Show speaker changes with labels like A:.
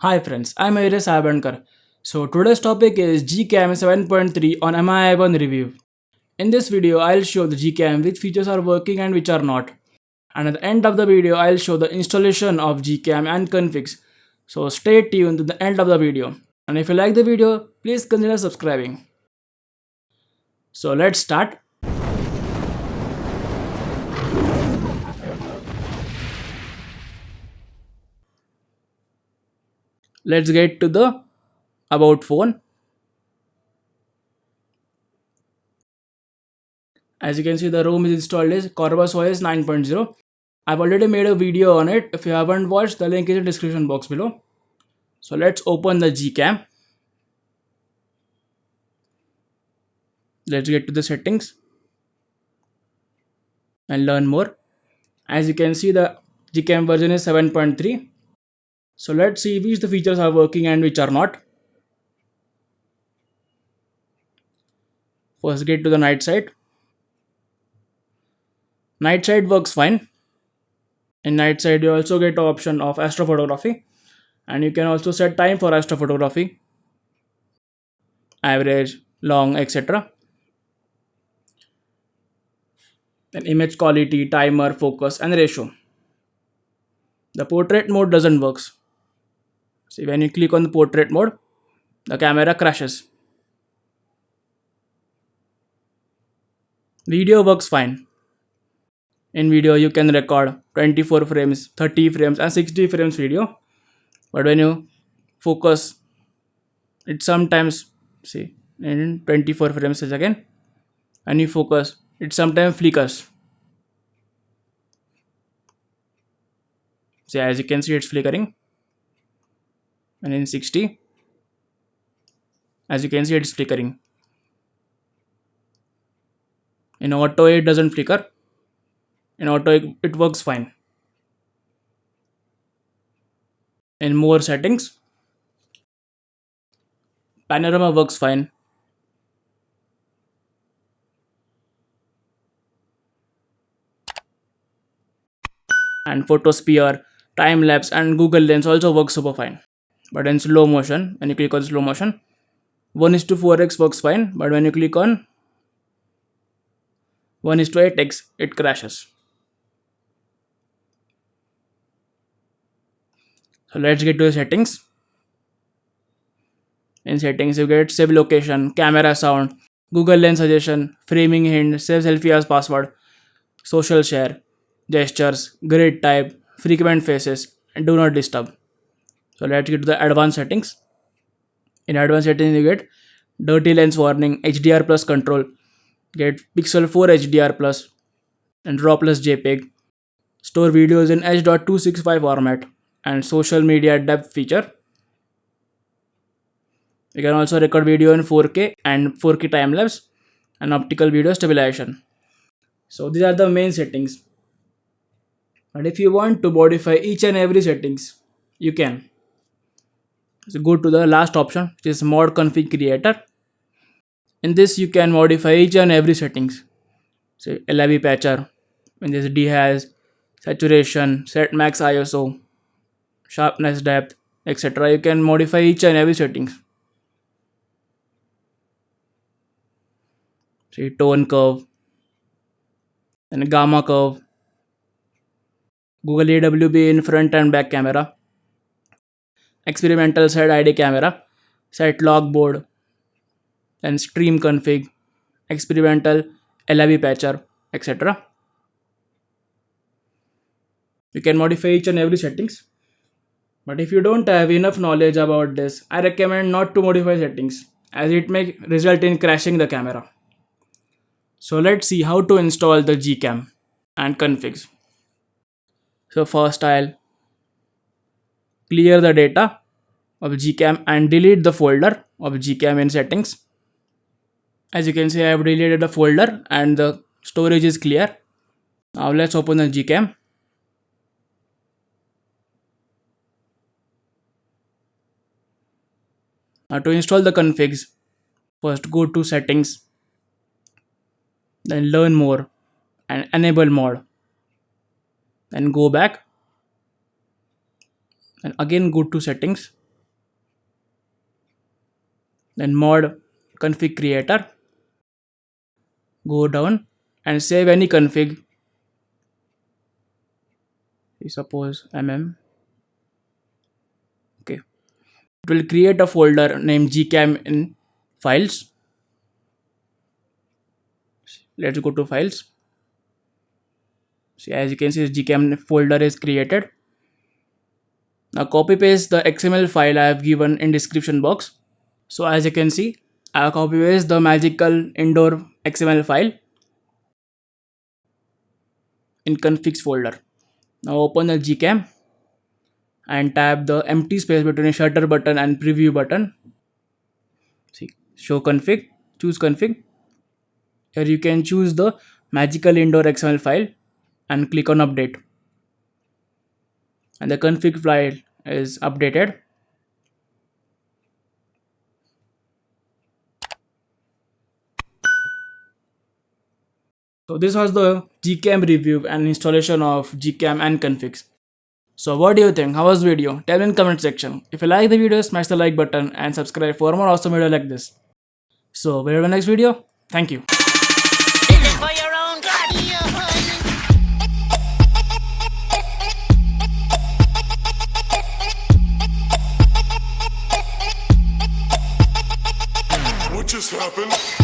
A: Hi friends, I'm Ayres Sabankar. So today's topic is GCam 7.3 on MI1 review. In this video, I'll show the GCam which features are working and which are not. And at the end of the video, I'll show the installation of GCam and configs. So stay tuned to the end of the video. And if you like the video, please consider subscribing. So let's start. Let's get to the about phone. As you can see, the ROM is installed is Corvus OS 9.0. I've already made a video on it. If you haven't watched, the link is in the description box below. So let's open the Gcam. Let's get to the settings and learn more. As you can see, the Gcam version is 7.3. So let's see which the features are working and which are not. First, get to the night sight. Night sight works fine. In night sight, you also get the option of astrophotography, and you can also set time for astrophotography, average, long, etc. Then image quality, timer, focus, and ratio. The portrait mode doesn't work. See, when you click on the portrait mode, the camera crashes. Video works fine. In video, you can record 24 frames, 30 frames, and 60 frames video. But when you focus, it sometimes see in 24 frames a second, and you focus, it sometimes flickers. See, as you can see, it's flickering. And in 60, as you can see, it's flickering. In auto, it doesn't flicker. In auto, it works fine. In more settings, panorama works fine. And photosphere, time lapse, and Google Lens also works super fine. But in slow motion, when you click on slow motion, 1 is to 4x works fine. But when you click on 1 is to 8x, it crashes. So let's get to the settings. In settings, you get save location, camera sound, Google Lens suggestion, framing hint, save selfie as password, social share, gestures, grid type, frequent faces, and do not disturb. So let's get to the advanced settings. In advanced settings, you get dirty lens warning, HDR plus control, get Pixel 4 HDR plus, and RAW plus JPEG, store videos in H.265 format, and social media depth feature. You can also record video in 4K and 4K time lapse and optical video stabilization. So these are the main settings. But if you want to modify each and every settings, you can. So go to the last option, which is mod config creator. In this, you can modify each and every settings. So LIV patcher, in this dehash, saturation, set max ISO, sharpness depth, etc. You can modify each and every settings. See tone curve, then gamma curve, Google AWB in front and back camera, experimental set ID camera, set log board, then stream config, experimental LIV patcher, etc. You can modify each and every settings. But if you don't have enough knowledge about this, I recommend not to modify settings as it may result in crashing the camera. So let's see how to install the Gcam and configs. So first I'll clear the data of Gcam and delete the folder of Gcam in settings. As you can see, I have deleted the folder and the storage is clear. Now let's open the Gcam. Now to install the configs, first go to settings, then learn more and enable mod. Then go back and again go to settings then mod config creator, go down and save any config, suppose okay. It will create a folder named gcam in files. Let's go to files. See, as you can see, gcam folder is created. Now copy paste the XML file I have given in description box. So as you can see, I have copy paste the magical indoor XML file in configs folder. Now open the gcam and tap the empty space between shutter button and preview button. See, show config, choose config. Here you can choose the magical indoor XML file and click on update. And the config file is updated. So this was the gcam review and installation of gcam and configs. So what do you think? How was the video? Tell me in comment section. If you like the video, smash the like button and subscribe for more awesome video like this. So we'll have a next video. Thank you.
B: For your own What just happened?